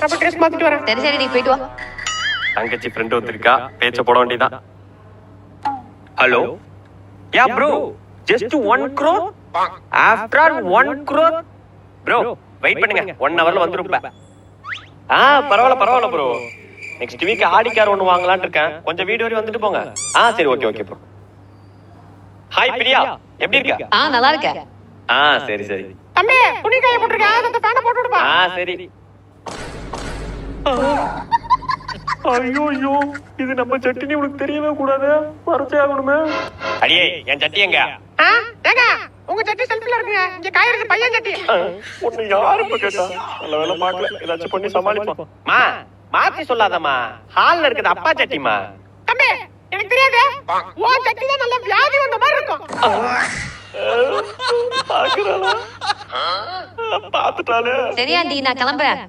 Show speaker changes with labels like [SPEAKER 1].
[SPEAKER 1] நான் ட்ரெஸ் மாத்திட்டு வரேன்.
[SPEAKER 2] சரி சரி, நீ போயிட்டு வா.
[SPEAKER 1] தங்கச்சி ஃப்ரெண்ட் வந்திருக்கா, பேச்ச போட வேண்டியதான். Hello ya bro, just 1 crore after all 1 crore bro. Wait பண்ணுங்க, 1 ஹவர்ல வந்துருப்பேன். பரவாயில்ல bro. Next week Audi car ஒன்று வாங்கலாம்னு இருக்கேன். கொஞ்சம் வீடு வரை வந்துட்டு போங்க. சரி, ஓகே ப்ரோ. ஹாய் பிரியா, எப்படி இருக்க?
[SPEAKER 2] நல்லா இருக்கேன்.
[SPEAKER 1] சரி
[SPEAKER 3] தம்பி, துணி காய போட்டுருக்க, அந்த ஃபேனை போட்டு விடுப்பா.
[SPEAKER 1] சரி. ஐயோ, இது நம்ம சட்டினி உனக்கு தெரியவே கூடாது, மறைச்சே ஆகணுமே. அடியே, என் சட்டி எங்க?
[SPEAKER 3] ஏங்க, உங்க சட்டி செல்ஃபில இருக்குங்க. இங்க காயறது பையன் சட்டி.
[SPEAKER 1] உன்னை யாரு இப்ப கேட்டா? நல்ல வேலை பார்க்கல, ஏதாச்சும் பண்ணி சமாளிப்போம். மாத்தி சொல்லாதம்மா, ஹால்ல இருக்குது அப்பா சட்டிமா.
[SPEAKER 3] தம்பி, எனக்கு தெரியாது. ஓ சட்டி தான் நல்ல வியாதி வந்த மாதிரி இருக்கும்.
[SPEAKER 1] பாக்குறாளா? பாத்துட்டாலே.
[SPEAKER 2] சரி ஆண்டி, நான் கிளம்புறேன்.